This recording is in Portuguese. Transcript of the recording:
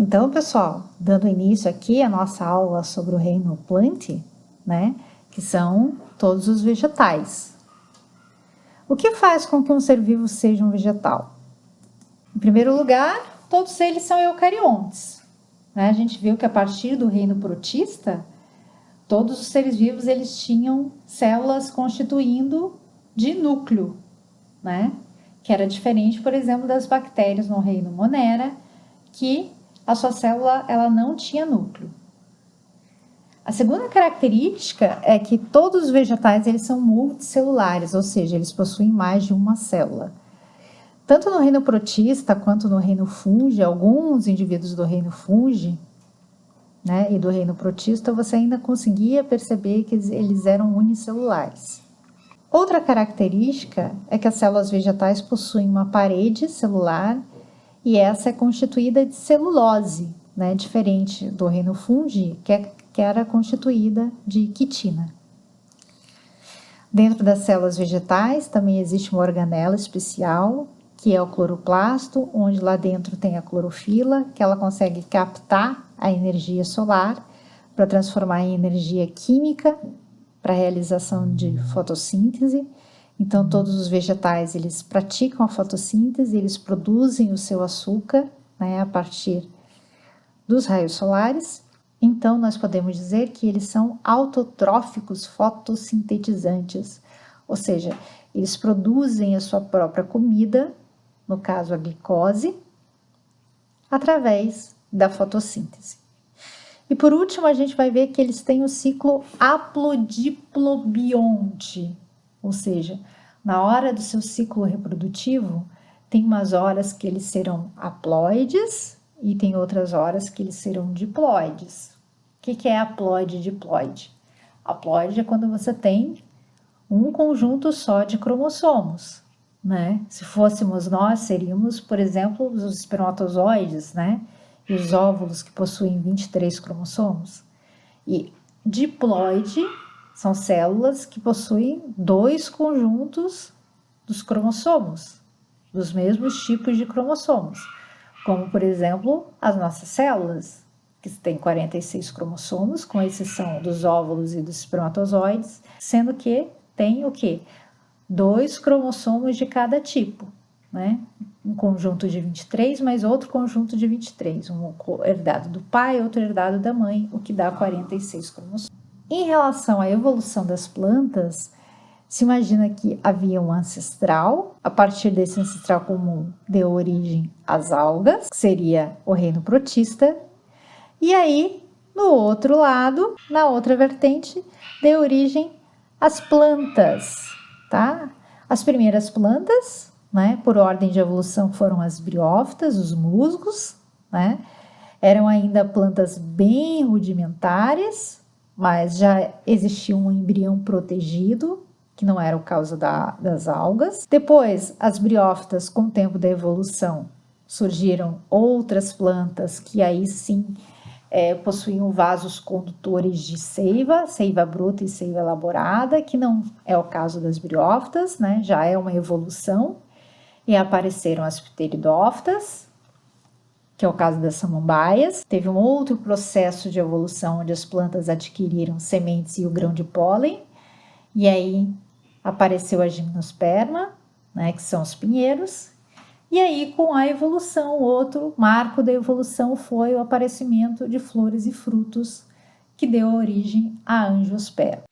Então, pessoal, dando início aqui à nossa aula sobre o reino plant, né, que são todos os vegetais. O que faz com que um ser vivo seja um vegetal? Em primeiro lugar, todos eles são eucariontes, né? A gente viu que a partir do reino protista, todos os seres vivos eles tinham células constituindo de núcleo, né? Que era diferente, por exemplo, das bactérias no reino Monera, que a sua célula ela não tinha núcleo. A segunda característica é que todos os vegetais eles são multicelulares, ou seja, eles possuem mais de uma célula. Tanto no reino protista quanto no reino fungi, alguns indivíduos do reino fungi, né, e do reino protista, você ainda conseguia perceber que eles eram unicelulares. Outra característica é que as células vegetais possuem uma parede celular e essa é constituída de celulose, né, diferente do reino fungi, que era constituída de quitina. Dentro das células vegetais também existe uma organela especial, que é o cloroplasto, onde lá dentro tem a clorofila, que ela consegue captar a energia solar para transformar em energia química para a realização de fotossíntese. Então, todos os vegetais, eles praticam a fotossíntese, eles produzem o seu açúcar, né, a partir dos raios solares. Então, nós podemos dizer que eles são autotróficos fotossintetizantes, ou seja, eles produzem a sua própria comida, no caso a glicose, através da fotossíntese. E por último, a gente vai ver que eles têm o ciclo haplodiplobionte, ou seja, na hora do seu ciclo reprodutivo, tem umas horas que eles serão haploides e tem outras horas que eles serão diploides. O que é haploide e diploide? Haploide é quando você tem um conjunto só de cromossomos, né? Se fôssemos nós, seríamos, por exemplo, os espermatozoides, né? E os óvulos que possuem 23 cromossomos. E diploide são células que possuem dois conjuntos dos cromossomos, dos mesmos tipos de cromossomos, como, por exemplo, as nossas células, que têm 46 cromossomos, com exceção dos óvulos e dos espermatozoides, sendo que tem o quê? 2 cromossomos de cada tipo, né? Um conjunto de 23, mais outro conjunto de 23, um herdado do pai, outro herdado da mãe, o que dá 46 cromossomos. Em relação à evolução das plantas, se imagina que havia um ancestral, a partir desse ancestral comum deu origem às algas, que seria o reino protista, e aí, no outro lado, na outra vertente, deu origem às plantas, tá? As primeiras plantas, né, por ordem de evolução, foram as briófitas, os musgos, né? Eram ainda plantas bem rudimentares, mas já existia um embrião protegido, que não era o caso das algas. Depois, as briófitas, com o tempo da evolução, surgiram outras plantas que aí sim possuíam vasos condutores de seiva, seiva bruta e seiva elaborada, que não é o caso das briófitas, né? Já é uma evolução. E apareceram as pteridófitas, que é o caso das samambaias. Teve um outro processo de evolução onde as plantas adquiriram sementes e o grão de pólen, e aí apareceu a gimnosperma, né, que são os pinheiros. E aí, com a evolução, outro marco da evolução foi o aparecimento de flores e frutos, que deu origem à angiosperma.